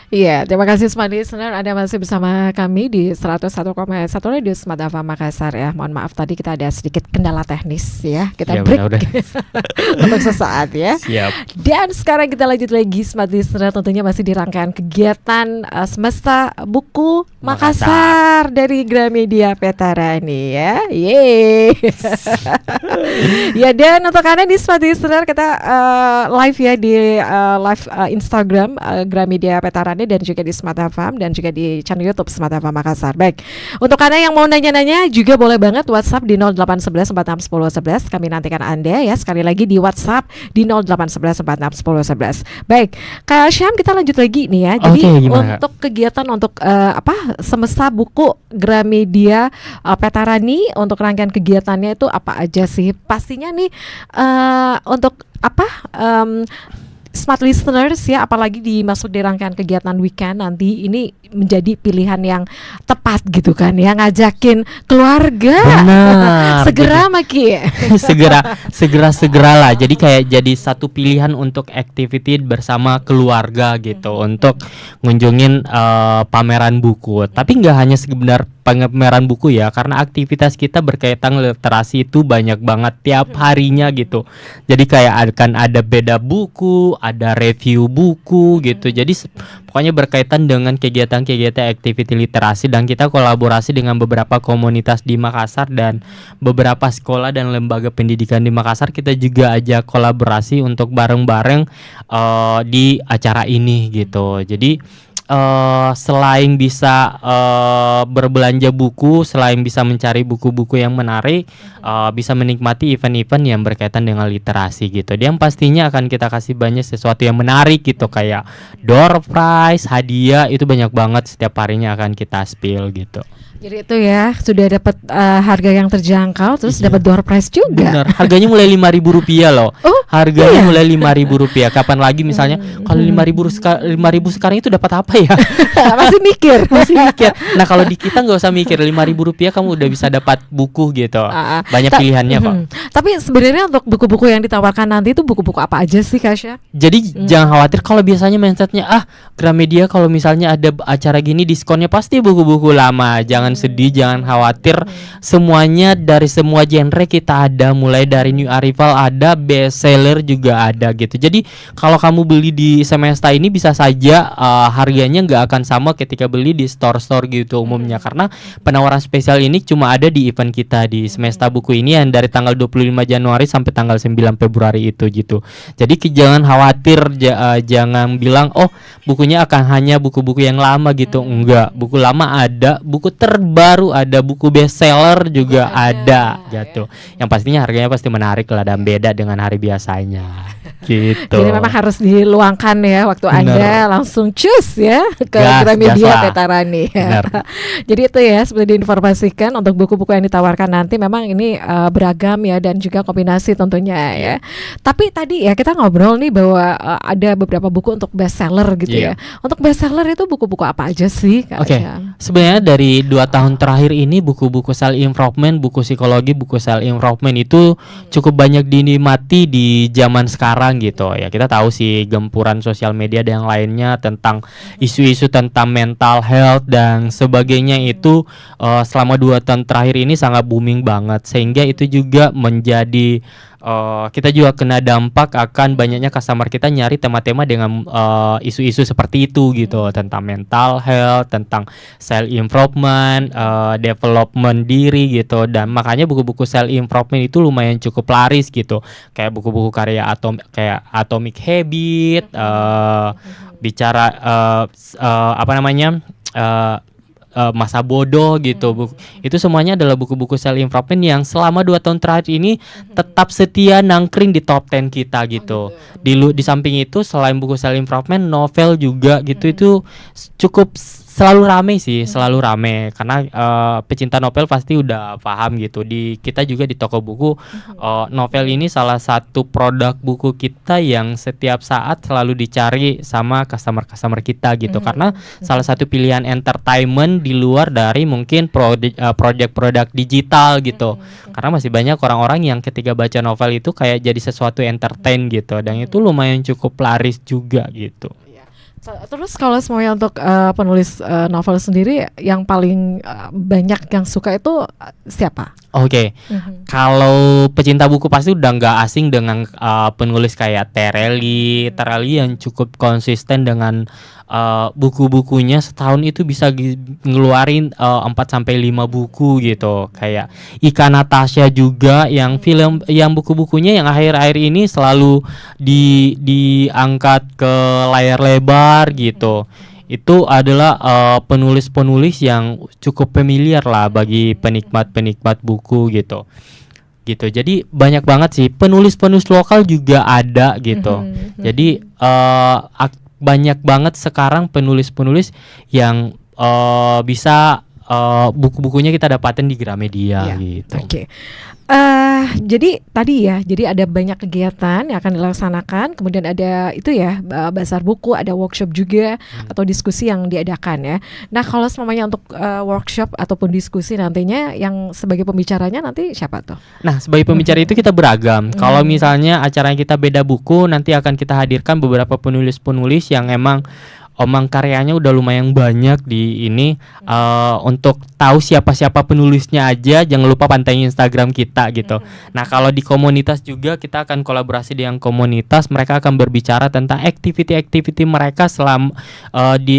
Iya, terima kasih Smart Listener. Anda masih bersama kami di 101,1 Radio Smart FM Makassar ya. Mohon maaf tadi kita ada sedikit kendala teknis ya. Kita Ya break benar-benar. untuk sesaat ya. Siap. Dan sekarang kita lanjut lagi Smart Listener, tentunya masih di rangkaian kegiatan Semesta Buku Makassar dari Gramedia Petarani ya. Yeay. Ya, dan untuk Anda di Smart Listener, kita live ya di live Instagram Gramedia Petarani dan juga di Smart FM dan juga di channel YouTube Smart FM Makassar. Baik, untuk Anda yang mau nanya-nanya juga boleh banget WhatsApp di 0811 461011. Kami nantikan Anda ya, sekali lagi di WhatsApp di 0811 461011. Baik, Kak Syam, kita lanjut lagi nih ya. Jadi Oke, gimana, Kak? untuk kegiatan untuk Semesta Buku Gramedia Petarani, untuk rangkaian kegiatannya itu apa aja sih? Pastinya nih untuk Smart Listeners ya, apalagi dimasuk di rangkaian kegiatan weekend nanti, ini menjadi pilihan yang tepat gitu kan ya, ngajakin keluarga. Benar. Segera Maki. segeralah. Jadi kayak jadi satu pilihan untuk activity bersama keluarga gitu, untuk ngunjungin pameran buku. Tapi nggak hanya sekedar pameran buku ya, karena aktivitas kita berkaitan literasi itu banyak banget tiap harinya gitu. Jadi kayak akan ada beda buku, ada review buku gitu. Jadi pokoknya berkaitan dengan kegiatan-kegiatan activity literasi, dan kita kolaborasi dengan beberapa komunitas di Makassar dan beberapa sekolah dan lembaga pendidikan di Makassar. Kita juga ajak kolaborasi untuk bareng-bareng di acara ini gitu. Jadi selain bisa berbelanja buku, selain bisa mencari buku-buku yang menarik, bisa menikmati event-event yang berkaitan dengan literasi gitu. Dia yang pastinya akan kita kasih banyak sesuatu yang menarik gitu, kayak door prize, hadiah, itu banyak banget setiap harinya akan kita spill gitu. Jadi itu ya, sudah dapat harga yang terjangkau, terus Iya. dapat door prize juga. Benar, harganya mulai Rp5.000 loh. Oh, Harganya iya. mulai Rp5.000. Kapan lagi misalnya kalau Rp5.000 sekarang itu dapat apa ya? Masih mikir. Masih mikir. Nah, kalau di kita nggak usah mikir, Rp5.000 kamu udah bisa dapat buku gitu. Banyak pilihannya kok. Tapi sebenarnya untuk buku-buku yang ditawarkan nanti itu buku-buku apa aja sih, Kasya? Jadi jangan khawatir kalau biasanya mindsetnya Gramedia kalau misalnya ada acara gini diskonnya pasti buku-buku lama. Jangan sedih, jangan khawatir. Semuanya dari semua genre kita ada, mulai dari new arrival ada, best seller juga ada gitu. Jadi kalau kamu beli di Semesta ini bisa saja harganya nggak akan sama ketika beli di store-store gitu umumnya, karena penawaran spesial ini cuma ada di event kita di Semesta Buku ini yang dari tanggal 25 Januari sampai tanggal 9 Februari itu gitu. Jadi jangan khawatir, jangan bilang bukunya akan hanya buku-buku yang lama gitu. Enggak, buku lama ada, buku terbaru ada, buku best seller juga ada gitu. Yang pastinya harganya pasti menarik lah dan beda dengan hari biasanya gitu. Jadi memang harus diluangkan ya waktu Anda langsung cus ya ke Gramedia Petarani. Jadi itu ya, seperti diinformasikan untuk buku-buku yang ditawarkan nanti memang ini beragam ya, dan juga kombinasi tentunya ya. Tapi tadi ya kita ngobrol nih bahwa ada beberapa buku untuk best seller gitu ya. Untuk best seller itu buku-buku apa aja sih, Kak? Oke. Sebenarnya dari 2 tahun terakhir ini buku-buku self improvement, buku psikologi, buku self improvement itu cukup banyak dinikmati di zaman sekarang gitu ya. Kita tahu sih gempuran sosial media dan yang lainnya tentang isu-isu tentang mental health dan sebagainya itu selama 2 tahun terakhir ini sangat booming banget, sehingga itu juga menjadi kita juga kena dampak akan banyaknya customer kita nyari tema-tema dengan isu-isu seperti itu gitu, tentang mental health, tentang self improvement, development diri gitu. Dan makanya buku-buku self improvement itu lumayan cukup laris gitu, kayak buku-buku karya kayak Atomic Habit, bicara masa bodoh gitu. Itu semuanya adalah buku-buku self improvement yang selama 2 tahun terakhir ini tetap setia nangkring di top 10 kita gitu. Di samping itu, selain buku self improvement, novel juga gitu, itu cukup selalu rame karena pecinta novel pasti udah paham gitu. Di kita juga di toko buku, novel ini salah satu produk buku kita yang setiap saat selalu dicari sama customer kita gitu, karena salah satu pilihan entertainment di luar dari mungkin produk digital gitu. Karena masih banyak orang-orang yang ketika baca novel itu kayak jadi sesuatu entertain gitu, dan itu lumayan cukup laris juga gitu. Terus kalau semuanya untuk penulis novel sendiri yang paling banyak yang suka itu siapa? Oke, kalau pecinta buku pasti udah nggak asing dengan penulis kayak Tereli yang cukup konsisten dengan buku-bukunya. Setahun itu bisa ngeluarin 4 sampai 5 buku gitu. Kayak Ika Natasha juga yang film yang buku-bukunya yang akhir-akhir ini selalu diangkat ke layar lebar gitu. Itu adalah penulis-penulis yang cukup familiar lah bagi penikmat-penikmat buku gitu. Jadi banyak banget sih penulis-penulis lokal juga ada gitu. Jadi banyak banget sekarang penulis-penulis yang bisa buku-bukunya kita dapatin di Gramedia gitu. Oke. Jadi tadi ya, jadi ada banyak kegiatan yang akan dilaksanakan, kemudian ada itu ya bazar buku, ada workshop juga atau diskusi yang diadakan ya. Nah kalau semuanya untuk workshop ataupun diskusi nantinya yang sebagai pembicaranya nanti siapa tuh? Nah sebagai pembicara itu kita beragam. Kalau misalnya acara kita beda buku, nanti akan kita hadirkan beberapa penulis-penulis yang emang karyanya udah lumayan banyak di ini. Untuk tahu siapa-siapa penulisnya aja, jangan lupa pantengin Instagram kita gitu. Nah kalau di komunitas juga kita akan kolaborasi dengan komunitas. Mereka akan berbicara tentang activity mereka selama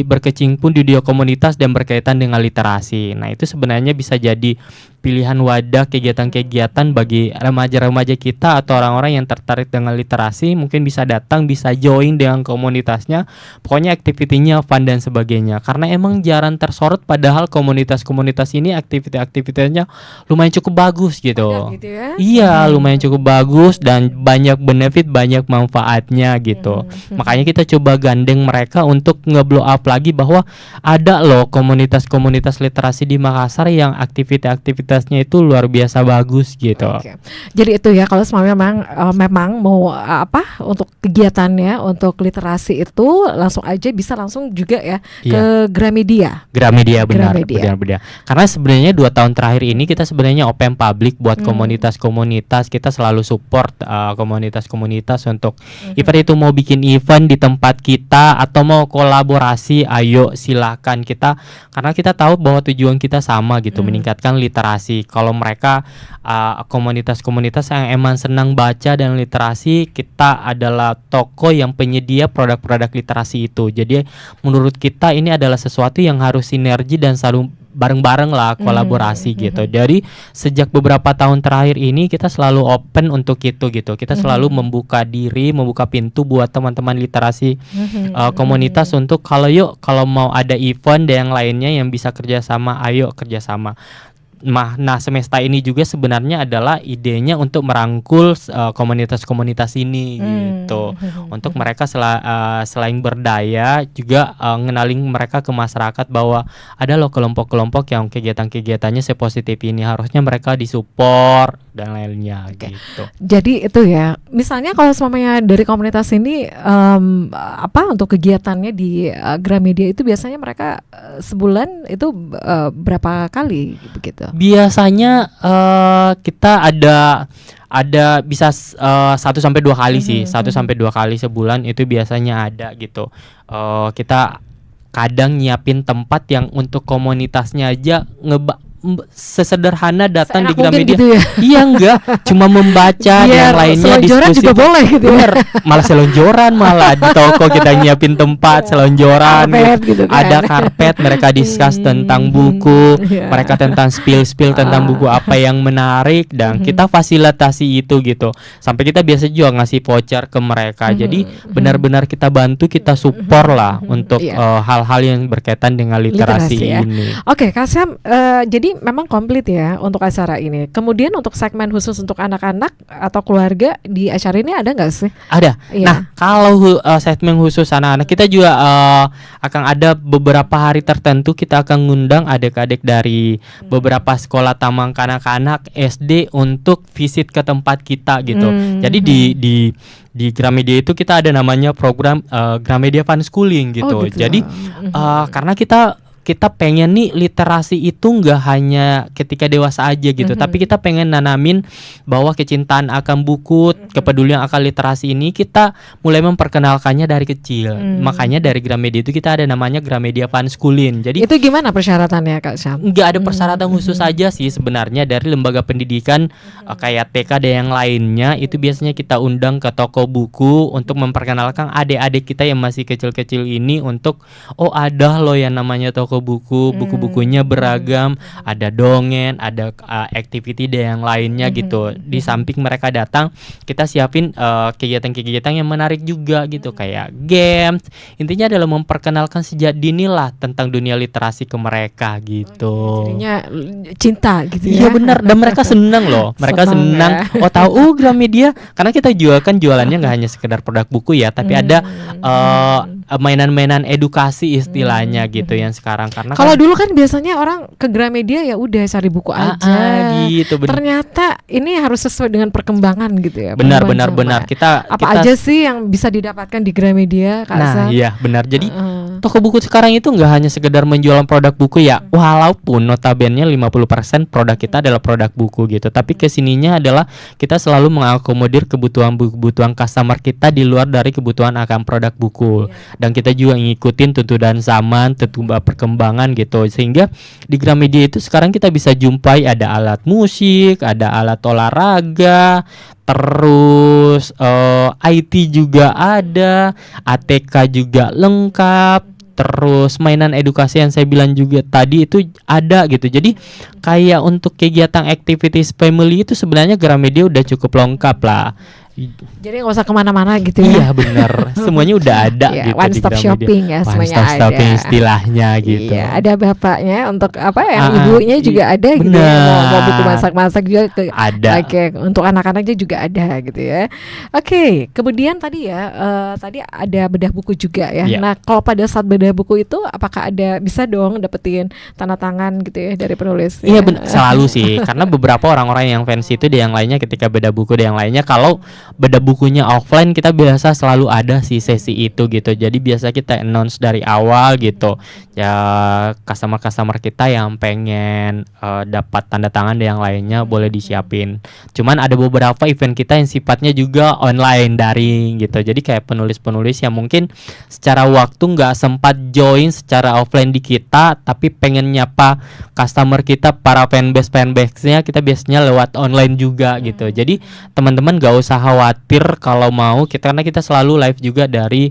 berkecimpung di dunia komunitas dan berkaitan dengan literasi. Nah itu sebenarnya bisa jadi pilihan wadah kegiatan-kegiatan bagi remaja-remaja kita atau orang-orang yang tertarik dengan literasi. Mungkin bisa datang, bisa join dengan komunitasnya. Pokoknya aktivitinya fun dan sebagainya. Karena emang jarang tersorot, padahal komunitas-komunitas ini aktivitasnya lumayan cukup bagus gitu. Gitu ya? Iya, lumayan cukup bagus dan banyak benefit, banyak manfaatnya gitu. Makanya kita coba gandeng mereka untuk nge-blow up lagi bahwa ada loh komunitas-komunitas literasi di Makassar yang aktivitasnya itu luar biasa bagus gitu. Oke. Jadi itu ya kalau semuanya memang mau untuk kegiatannya untuk literasi itu langsung aja bisa langsung juga ya ke Gramedia. Gramedia benar. Karena sebenarnya 2 tahun terakhir ini kita sebenarnya open public buat komunitas-komunitas. Kita selalu support komunitas-komunitas untuk event itu mau bikin event di tempat kita atau mau kolaborasi, ayo silakan kita, karena kita tahu bahwa tujuan kita sama gitu, meningkatkan literasi. Kalau mereka komunitas-komunitas yang emang senang baca dan literasi, kita adalah toko yang penyedia produk-produk literasi itu. Jadi menurut kita ini adalah sesuatu yang harus sinergi dan selalu bareng-bareng lah kolaborasi gitu. Jadi sejak beberapa tahun terakhir ini kita selalu open untuk itu gitu. Kita selalu membuka diri, membuka pintu buat teman-teman literasi komunitas untuk kalau mau ada event dan yang lainnya yang bisa kerjasama, ayo kerjasama. Nah semesta ini juga sebenarnya adalah idenya untuk merangkul komunitas-komunitas ini gitu, untuk mereka selain berdaya juga ngenalin mereka ke masyarakat bahwa ada loh kelompok-kelompok yang kegiatan-kegiatannya sepositif ini, harusnya mereka disupport dan lainnya gitu. Jadi itu ya, misalnya kalau semuanya dari komunitas ini untuk kegiatannya di Gramedia itu biasanya mereka sebulan itu berapa kali begitu? Biasanya kita ada bisa 1 sampai 2 kali sih, 1 sampai 2 kali sebulan itu biasanya ada gitu. Kita kadang nyiapin tempat yang untuk komunitasnya aja sesederhana datang di Gramedia gitu ya? Iya enggak, cuma membaca dan lainnya diskusi juga boleh gitu ya? Bener, malah selonjoran, malah di toko kita nyiapin tempat selonjoran gitu kan. Ada karpet, mereka discuss tentang buku, mereka tentang spill tentang buku apa yang menarik, dan kita fasilitasi itu gitu. Sampai kita biasa juga ngasih voucher ke mereka. Jadi benar-benar kita bantu, kita support lah untuk hal-hal yang berkaitan dengan literasi ini. Oke, Kak Syam, jadi memang komplit ya untuk acara ini. Kemudian untuk segmen khusus untuk anak-anak atau keluarga di acara ini ada nggak sih? Ada. Nah, kalau segmen khusus anak-anak kita juga akan ada beberapa hari tertentu kita akan ngundang adik-adik dari beberapa sekolah taman kanak-kanak SD untuk visit ke tempat kita gitu. Jadi di Gramedia itu kita ada namanya program Gramedia Fun Schooling gitu. Gitu. Jadi karena kita kita pengen nih literasi itu nggak hanya ketika dewasa aja gitu, tapi kita pengen nanamin bahwa kecintaan akan buku, kepedulian akan literasi ini kita mulai memperkenalkannya dari kecil. Makanya dari Gramedia itu kita ada namanya Gramedia Fanschoolin. Jadi itu gimana persyaratannya Kak Syam? nggak ada persyaratan khusus aja sih sebenarnya. Dari lembaga pendidikan kayak TK dan yang lainnya itu biasanya kita undang ke toko buku untuk memperkenalkan adik-adik kita yang masih kecil-kecil ini untuk ada loh yang namanya toko buku, buku-bukunya beragam, ada dongeng, ada activity dan yang lainnya gitu. Di samping mereka datang, kita siapin kegiatan-kegiatan yang menarik juga gitu, kayak games. Intinya adalah memperkenalkan sejak dini lah tentang dunia literasi ke mereka gitu. Jadinya cinta gitu ya. Iya benar, dan mereka senang loh. Mereka senang. Tahu Gramedia, karena kita jualannya nggak hanya sekedar produk buku ya, tapi ada mainan-mainan edukasi istilahnya gitu yang sekarang. Karena kalau dulu kan biasanya orang ke Gramedia ya udah cari buku aja. Gitu, ternyata ini harus sesuai dengan perkembangan gitu ya. Benar. Kita aja sih yang bisa didapatkan di Gramedia, Kak Sam? Iya benar. Jadi toko buku sekarang itu nggak hanya sekedar menjual produk buku ya, walaupun notabene 50% produk kita adalah produk buku gitu. Tapi kesininya adalah kita selalu mengakomodir kebutuhan customer kita di luar dari kebutuhan akan produk buku. Dan kita juga ngikutin tuntutan zaman, perkembangan gitu. Sehingga di Gramedia itu sekarang kita bisa jumpai ada alat musik, ada alat olahraga, terus IT juga ada, ATK juga lengkap, terus mainan edukasi yang saya bilang juga tadi itu ada gitu. Jadi kayak untuk kegiatan activities family itu sebenarnya Gramedia udah cukup lengkap lah. Jadi nggak usah kemana-mana gitu Iya ya. benar, semuanya udah ada gitu. One stop shopping ya, semuanya one stop shopping istilahnya gitu. Iya, ada bapaknya untuk yang ibunya juga ada gitu ya. Mau buku masak-masak juga ada. Oke, untuk anak-anaknya juga ada gitu ya. Oke, kemudian tadi ya tadi ada bedah buku juga ya. Nah, kalau pada saat bedah buku itu apakah bisa dong dapetin tanda tangan gitu ya dari penulis? Iya selalu sih, karena beberapa orang-orang yang fans itu dan yang lainnya ketika bedah buku dan yang lainnya, kalau beda bukunya offline kita biasa selalu ada sih sesi itu gitu. Jadi biasa kita announce dari awal gitu ya, customer kita yang pengen dapat tanda tangan dan yang lainnya boleh disiapin. Cuman ada beberapa event kita yang sifatnya juga online daring gitu. Jadi kayak penulis-penulis yang mungkin secara waktu nggak sempat join secara offline di kita, tapi pengen nyapa customer kita, para fanbase-nya, kita biasanya lewat online juga gitu. Jadi teman-teman nggak usah khawatir kalau mau karena kita selalu live juga dari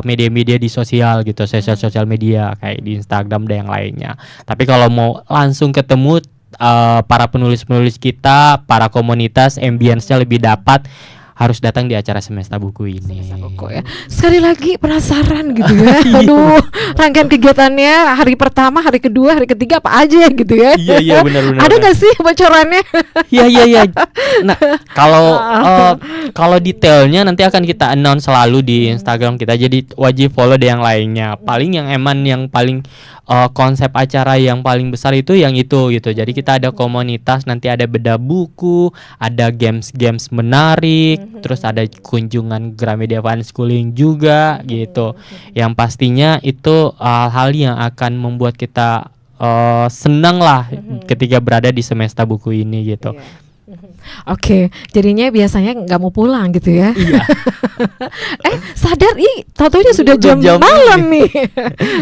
media-media di sosial gitu, sosial media kayak di Instagram dan yang lainnya. Tapi kalau mau langsung ketemu para penulis-penulis kita, para komunitas, ambience-nya lebih dapat, harus datang di acara Semesta Buku ini. Semesta Buku ya. Sekali lagi penasaran gitu ya. Aduh, rangkaian kegiatannya hari pertama, hari kedua, hari ketiga apa aja gitu ya. Iya benar. Ada nggak sih bocorannya? Iya. Nah, kalau detailnya nanti akan kita announce selalu di Instagram kita. Jadi wajib follow deh yang lainnya. Paling yang paling konsep acara yang paling besar itu yang itu gitu. Jadi kita ada komunitas, nanti ada bedah buku, ada games menarik, terus ada kunjungan Gramedia Fanschoolin juga gitu. Yang pastinya itu hal-hal yang akan membuat kita senang lah ketika berada di Semesta Buku ini gitu. Oke, jadinya biasanya nggak mau pulang gitu ya. Iya. Sadar tahu-tahunya sudah jam malam nih.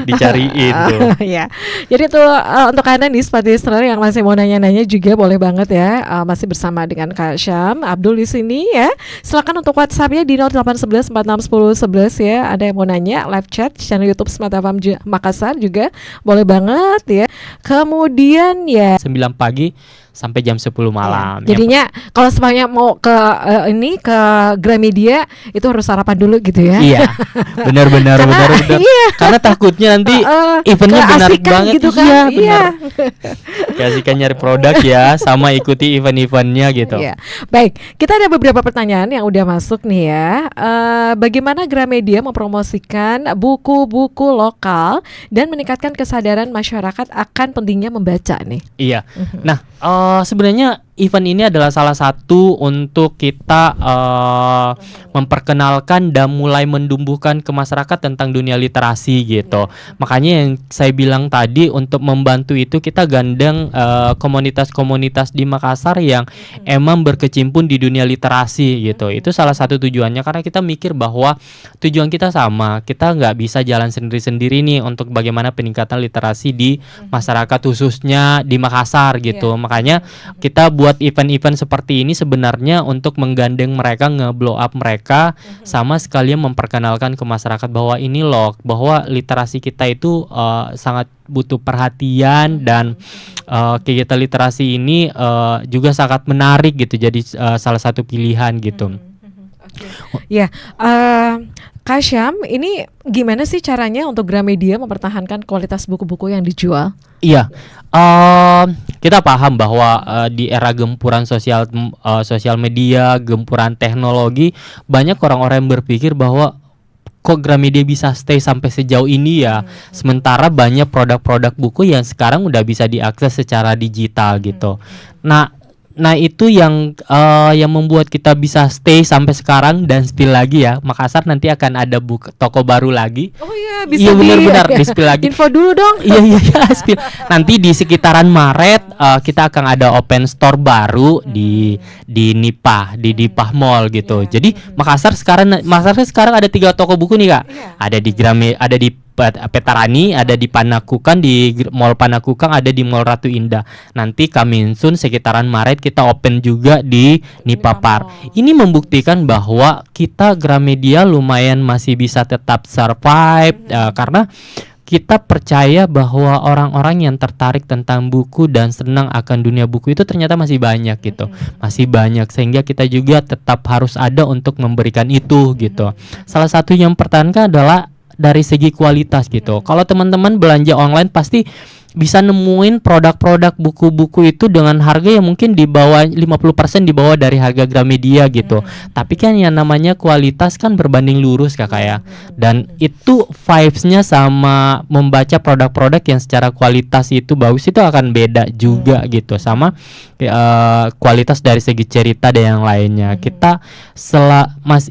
Dicariin tuh. Ya. Jadi tuh untuk Anda nih seperti listener yang masih mau nanya-nanya juga boleh banget ya. Masih bersama dengan Kak Syam Abdul di sini ya. Silakan untuk WhatsApp-nya di 0811 461011 ya. Ada yang mau nanya, live chat channel YouTube Smart FM Makassar juga boleh banget ya. Kemudian ya 9 pagi sampai jam 10 malam. Jadinya kalau semuanya mau ke ke Gramedia itu harus sarapan dulu gitu ya. Iya. Benar. Iya. Karena takutnya nanti eventnya menarik banget gitu kan. Iya, benar. Kasihkan nyari produk ya, sama ikuti event-eventnya gitu. Iya. Baik, kita ada beberapa pertanyaan yang udah masuk nih ya. Bagaimana Gramedia mempromosikan buku-buku lokal dan meningkatkan kesadaran masyarakat akan pentingnya membaca nih? Iya. Nah, sebenarnya event ini adalah salah satu untuk kita memperkenalkan dan mulai menumbuhkan ke masyarakat tentang dunia literasi gitu. Makanya yang saya bilang tadi, untuk membantu itu kita gandeng komunitas-komunitas di Makassar yang emang berkecimpung di dunia literasi gitu. Itu salah satu tujuannya, karena kita mikir bahwa tujuan kita sama. Kita nggak bisa jalan sendiri-sendiri nih untuk bagaimana peningkatan literasi di masyarakat, khususnya di Makassar gitu. Makanya kita buat event-event seperti ini sebenarnya untuk menggandeng mereka, nge-blow up mereka, sama sekalian memperkenalkan ke masyarakat bahwa ini loh, bahwa literasi kita itu sangat butuh perhatian, dan kegiatan literasi ini juga sangat menarik gitu, jadi salah satu pilihan gitu. Ya, Kak Syam, ini gimana sih caranya untuk Gramedia mempertahankan kualitas buku-buku yang dijual? Iya, kita paham bahwa di era gempuran sosial media, gempuran teknologi, banyak orang-orang yang berpikir bahwa kok Gramedia bisa stay sampai sejauh ini ya. Sementara banyak produk-produk buku yang sekarang udah bisa diakses secara digital gitu. Nah itu yang membuat kita bisa stay sampai sekarang, dan spill lagi ya, Makassar nanti akan ada toko baru lagi. Oh iya, bisa benar-benar di spill lagi. Info dulu dong. Iya spill. Nanti di sekitaran Maret kita akan ada open store baru di Nipah, di Nipah Mall gitu. Jadi Makassar sekarang ada 3 toko buku nih Kak. Ada di ada di Petarani, ada di Panakukang, di Mall Panakukang, ada di Mall Ratu Indah. Nanti coming soon sekitaran Maret kita open juga di Nipapar. Ini membuktikan bahwa kita Gramedia lumayan masih bisa tetap survive, karena kita percaya bahwa orang-orang yang tertarik tentang buku dan senang akan dunia buku itu ternyata masih banyak gitu. Masih banyak, sehingga kita juga tetap harus ada untuk memberikan itu gitu. Salah satu yang pertahankan adalah dari segi kualitas gitu. Kalau teman-teman belanja online pasti bisa nemuin produk-produk buku-buku itu dengan harga yang mungkin di bawah 50% di bawah dari harga Gramedia gitu. Tapi kan yang namanya kualitas kan berbanding lurus Kakak ya. Dan itu vibes-nya sama membaca produk-produk yang secara kualitas itu bagus itu akan beda juga gitu, sama kualitas dari segi cerita dan yang lainnya. Kita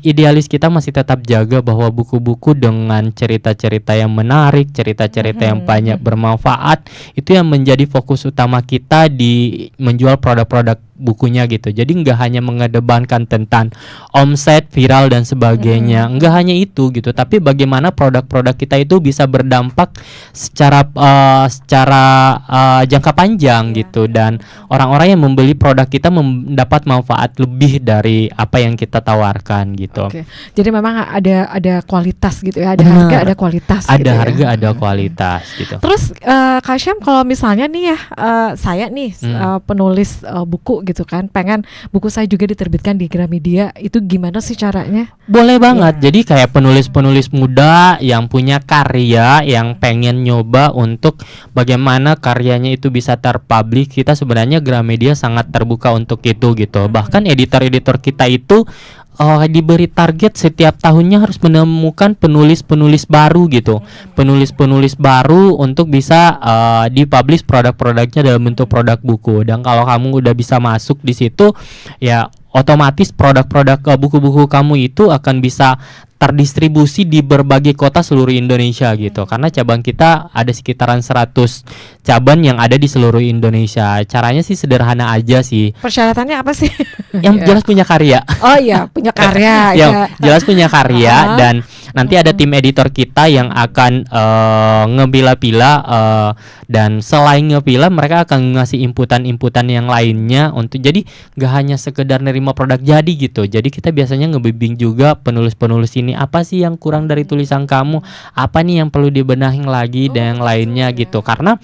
idealis kita masih tetap jaga bahwa buku-buku dengan cerita-cerita yang menarik, cerita-cerita yang banyak bermanfaat, itu yang menjadi fokus utama kita di menjual produk-produk bukunya gitu. Jadi nggak hanya mengedepankan tentang omset, viral dan sebagainya, nggak hanya itu gitu, tapi bagaimana produk-produk kita itu bisa berdampak secara jangka panjang gitu, dan orang-orang yang membeli produk kita mendapat manfaat lebih dari apa yang kita tawarkan gitu. Oke. Jadi memang ada kualitas gitu ya, ada harga, ada kualitas. Ada gitu harga, ya. ada kualitas gitu. Terus Kak Syam, kalau misalnya nih ya, saya nih penulis buku gitu kan, pengen buku saya juga diterbitkan di Gramedia, itu gimana sih caranya? Boleh banget. Jadi kayak penulis-penulis muda yang punya karya, yang pengen nyoba untuk bagaimana karyanya itu bisa terpublish, kita sebenarnya Gramedia sangat terbuka untuk itu gitu. Bahkan editor-editor kita itu diberi target setiap tahunnya harus menemukan penulis-penulis baru gitu, penulis-penulis baru untuk bisa dipublish produk-produknya dalam bentuk produk buku. Dan kalau kamu udah bisa masuk di situ, ya otomatis produk-produk buku-buku kamu itu akan bisa terdistribusi di berbagai kota seluruh Indonesia gitu. Karena cabang kita ada sekitaran 100 cabang yang ada di seluruh Indonesia. Caranya sih sederhana aja sih. Persyaratannya apa sih? Yang jelas punya karya. Oh iya, punya karya. Yang jelas punya karya, dan nanti ada tim editor kita yang akan ngepilah-pilah, dan selain ngepilah mereka akan ngasih inputan-inputan yang lainnya untuk, jadi gak hanya sekedar nerima produk jadi gitu. Jadi kita biasanya ngebimbing juga penulis-penulis ini, apa sih yang kurang dari tulisan kamu, apa nih yang perlu dibenahin lagi dan yang lainnya gitu. Karena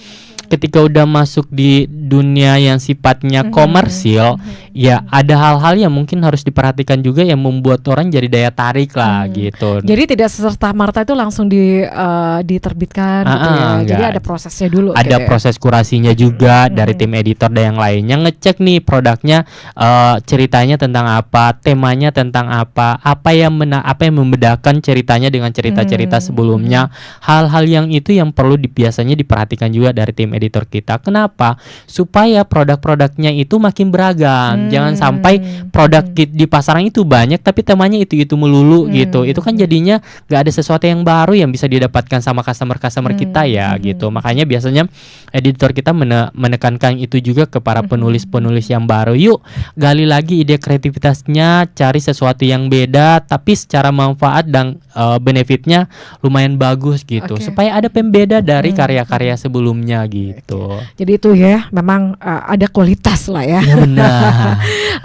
ketika udah masuk di dunia yang sifatnya komersil, ya ada hal-hal yang mungkin harus diperhatikan juga yang membuat orang jadi daya tarik lah gitu. Jadi tidak serta-merta itu langsung diterbitkan gitu ya. Jadi ada prosesnya dulu. Ada proses kurasinya juga dari tim editor dan yang lainnya, ngecek nih produknya ceritanya tentang apa, temanya tentang apa yang membedakan ceritanya dengan cerita-cerita sebelumnya. Hal-hal yang itu yang perlu biasanya diperhatikan juga dari tim editor kita. Kenapa? Supaya produk-produknya itu makin beragam. Jangan sampai produk di pasaran itu banyak tapi temanya itu melulu gitu. Itu kan jadinya gak ada sesuatu yang baru yang bisa didapatkan sama customer kita ya gitu. Makanya biasanya editor kita menekankan itu juga ke para penulis-penulis yang baru. Yuk gali lagi ide kreativitasnya, cari sesuatu yang beda tapi secara manfaat dan benefitnya lumayan bagus gitu. Supaya ada pembeda dari karya-karya sebelumnya gitu. Jadi itu ya memang ada kualitas lah ya. Ya benar.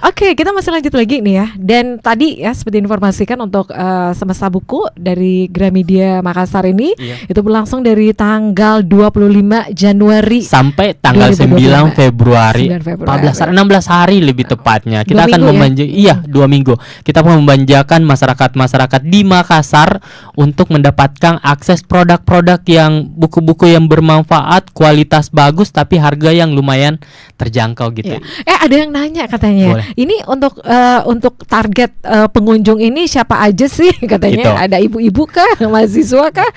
Oke, kita masih lanjut lagi nih ya. Dan tadi ya seperti informasikan untuk Semesta Buku dari Gramedia Makassar ini itu berlangsung dari tanggal 25 Januari sampai tanggal 9 Februari. 16 hari lebih tepatnya. Kita akan ya? 2 minggu. Kita akan memanjakan masyarakat di Makassar untuk mendapatkan akses produk-produk yang buku-buku yang bermanfaat, kualitas bagus tapi harga yang lumayan terjangkau gitu. Ada yang nanya katanya. Boleh. Ini untuk target pengunjung ini siapa aja sih katanya? Gitu. Ada ibu-ibu kah, mahasiswa kah?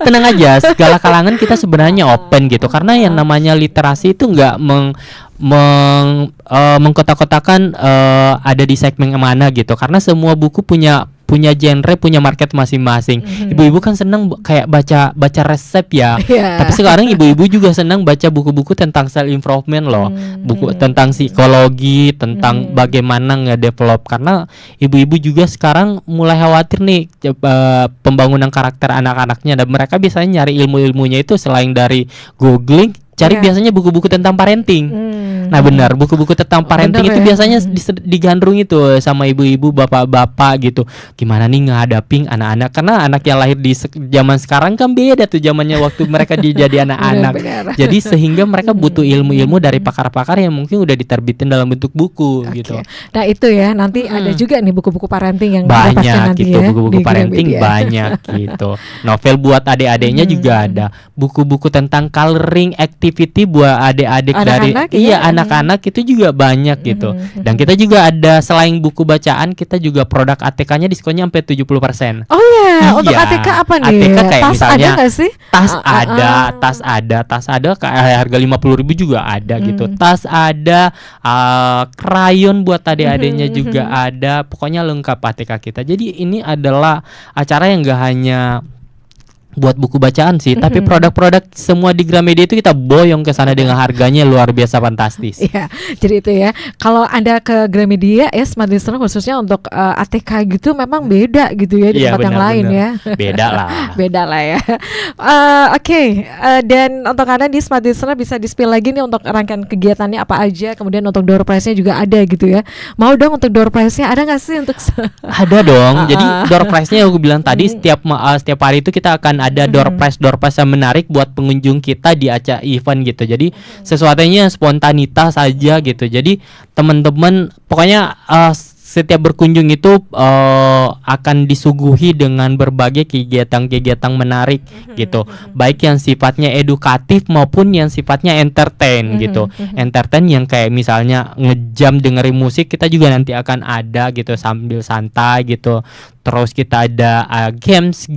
Tenang aja, segala kalangan kita sebenarnya open gitu. Karena yang namanya literasi itu nggak mengkotak-kotakan ada di segmen mana gitu. Karena semua buku punya genre, punya market masing-masing. Ibu-ibu kan senang kayak baca resep ya. Tapi sekarang ibu-ibu juga senang baca buku-buku tentang self improvement loh. Buku tentang psikologi, tentang bagaimana nge-develop. Karena ibu-ibu juga sekarang mulai khawatir nih pembangunan karakter anak-anaknya, dan mereka biasanya nyari ilmu-ilmunya itu selain dari googling, cari biasanya buku-buku tentang parenting. Nah benar, buku-buku tentang parenting itu biasanya digandrung itu sama ibu-ibu, bapak-bapak gitu. Gimana nih ngadapin anak-anak, karena anak yang lahir di zaman sekarang kan beda tuh zamannya waktu mereka jadi anak-anak. Jadi sehingga mereka butuh ilmu-ilmu dari pakar-pakar yang mungkin udah diterbitin dalam bentuk buku gitu. Nah itu ya, nanti ada juga nih buku-buku parenting yang banyak nanti gitu ya, buku-buku parenting banyak gitu. Novel buat adik-adiknya juga ada. Buku-buku tentang coloring activity buat adik-adik dari anak-anak itu juga banyak gitu. Dan kita juga ada, selain buku bacaan, kita juga produk ATK-nya diskonnya sampai 70%. Oh iya, untuk ATK apa nih? ATK kayak tas misalnya ada gak sih? Tas ada kayak harga 50.000 juga ada gitu. Tas ada, krayon buat adik-adiknya juga ada. Pokoknya lengkap ATK kita. Jadi ini adalah acara yang gak hanya buat buku bacaan sih, tapi produk-produk semua di Gramedia itu kita boyong ke sana dengan harganya luar biasa fantastis. Iya, jadi itu ya. Kalau Anda ke Gramedia ya, Smart Listener khususnya untuk ATK gitu memang beda gitu ya di tempat yang lain ya. Beda lah ya. Oke. Dan untuk Anda di Smart Listener bisa di-spill lagi nih untuk rangkaian kegiatannya apa aja, kemudian untuk door prize-nya juga ada gitu ya. Mau dong untuk door prize-nya ada nggak sih untuk? Ada dong. Jadi door prize-nya aku bilang tadi setiap hari itu kita akan ada door prize yang menarik buat pengunjung kita di acara event gitu. Jadi sesuatunya spontanitas aja gitu. Jadi teman-teman pokoknya setiap berkunjung itu akan disuguhi dengan berbagai kegiatan-kegiatan menarik gitu. Baik yang sifatnya edukatif maupun yang sifatnya entertain gitu. Entertain yang kayak misalnya ngejam dengerin musik, kita juga nanti akan ada gitu sambil santai gitu. Terus kita ada games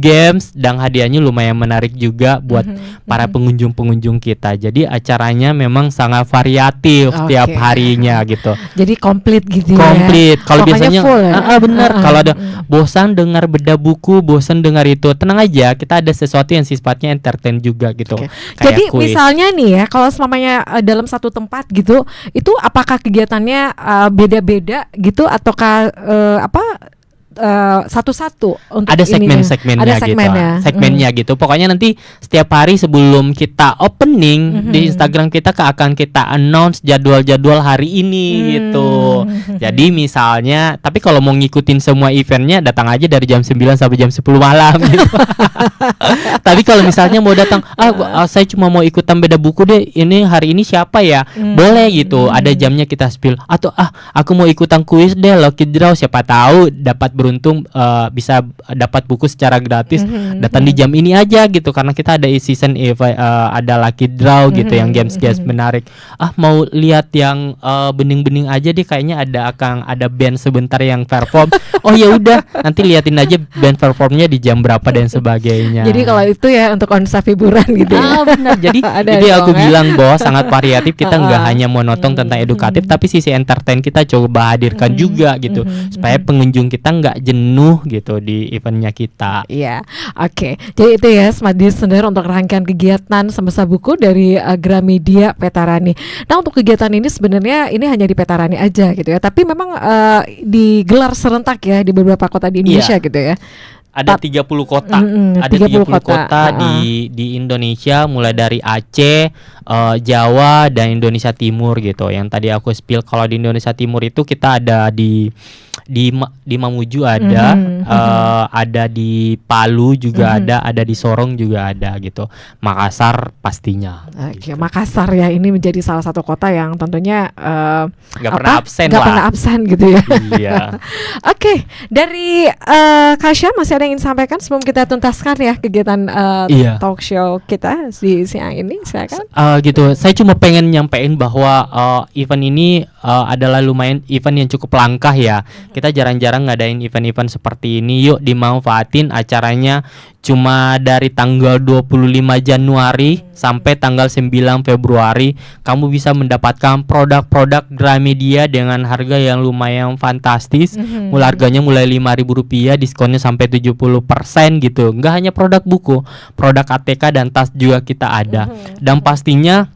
dan hadiahnya lumayan menarik juga buat para pengunjung kita. Jadi acaranya memang sangat variatif tiap harinya gitu. Jadi komplit gitu komplit. Ya. Kalau biasanya full, ya? benar. Kalau ada bosan dengar beda buku, bosan dengar itu, tenang aja, kita ada sesuatu yang sifatnya entertain juga gitu. Jadi misalnya nih ya, kalau semuanya dalam satu tempat gitu, itu apakah kegiatannya beda-beda gitu ataukah satu-satu untuk ada segmennya segmennya gitu. Pokoknya nanti setiap hari sebelum kita opening di Instagram kita akan kita announce jadwal-jadwal hari ini gitu. Jadi misalnya, tapi kalau mau ngikutin semua eventnya datang aja dari jam 9 sampai jam 10 malam gitu. Tapi kalau misalnya mau datang, saya cuma mau ikutan beda buku deh, ini hari ini siapa ya, boleh gitu, ada jamnya kita spill. Atau aku mau ikutan kuis deh, lucky draw, siapa tahu dapat beruntung bisa dapat buku secara gratis, datang di jam ini aja gitu, karena kita ada season ada lucky draw gitu yang games menarik. Mau lihat yang bening-bening aja deh, kayaknya ada band sebentar yang perform. Oh ya udah, nanti liatin aja band performnya di jam berapa dan sebagainya. Jadi kalau itu ya untuk konsep hiburan gitu ya. Benar. Jadi aku bilang bahwa sangat variatif, kita nggak hanya monoton tentang edukatif, tapi sisi entertain kita coba hadirkan juga gitu, supaya pengunjung kita nggak jenuh gitu di eventnya kita. Iya, oke. Jadi itu ya Smart Listener untuk rangkaian kegiatan semesta buku dari Gramedia Petarani. Nah, untuk kegiatan ini sebenarnya ini hanya di Petarani aja gitu ya, tapi memang digelar serentak ya di beberapa kota di Indonesia gitu ya. Ada 30 kota, ada 30 kota di Indonesia, mulai dari Aceh, Jawa dan Indonesia Timur gitu. Yang tadi aku spill, kalau di Indonesia Timur itu kita ada di Mamuju ada, ada di Palu juga ada di Sorong juga ada gitu. Makassar pastinya. Oke, gitu. Makassar ya, ini menjadi salah satu kota yang tentunya nggak pernah absen nggak pernah absen gitu ya. Iya. Oke, dari Kasya masih ada yang ingin sampaikan sebelum kita tuntaskan ya kegiatan talk show kita di siang ini, silakan. Gitu, saya cuma pengen nyampein bahwa event ini adalah lumayan event yang cukup langkah ya. Kita jarang-jarang ngadain event-event seperti ini. Yuk dimanfaatin, acaranya cuma dari tanggal 25 Januari sampai tanggal 9 Februari. Kamu bisa mendapatkan produk-produk Gramedia dengan harga yang lumayan fantastis. Harganya mulai Rp5.000, diskonnya sampai 70% gitu. Nggak hanya produk buku, produk ATK dan tas juga kita ada. Dan pastinya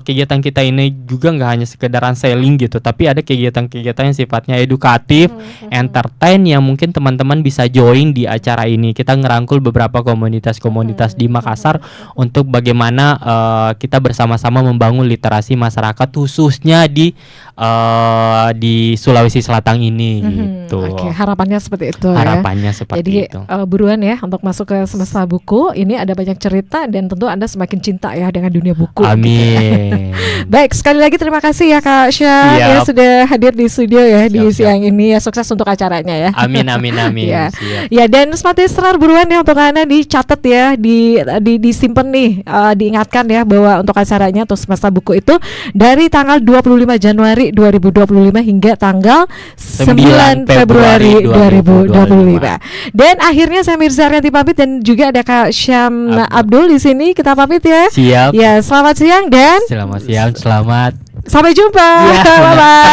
kegiatan kita ini juga nggak hanya sekedaran selling gitu, tapi ada kegiatan-kegiatan yang sifatnya edukatif, entertain, yang mungkin teman-teman bisa join di acara ini. Kita ngerangkul beberapa komunitas-komunitas di Makassar untuk bagaimana kita bersama-sama membangun literasi masyarakat, khususnya di Sulawesi Selatan ini gitu. Oke, harapannya seperti itu. Harapannya seperti itu. Jadi buruan ya untuk masuk ke semesta buku. Ini ada banyak cerita dan tentu Anda semakin cinta ya dengan dunia buku. Amin. Baik, sekali lagi terima kasih ya Kak Syah ya sudah hadir di studio ya di siang ini ya. Sukses untuk acaranya ya. Amin. Ya, dan Smart Listener buruan ya untuk Anda dicatat ya, disimpan nih, diingatkan ya bahwa untuk acaranya atau semesta buku itu dari tanggal 25 Januari 2025 hingga tanggal 9 Februari 2025. Dan akhirnya saya Mirza Arianti pamit dan juga ada Kak Syam Abdul di sini. Kita pamit ya. Siap. Ya, selamat siang dan selamat siang, selamat. Sampai jumpa. Ya, bye-bye.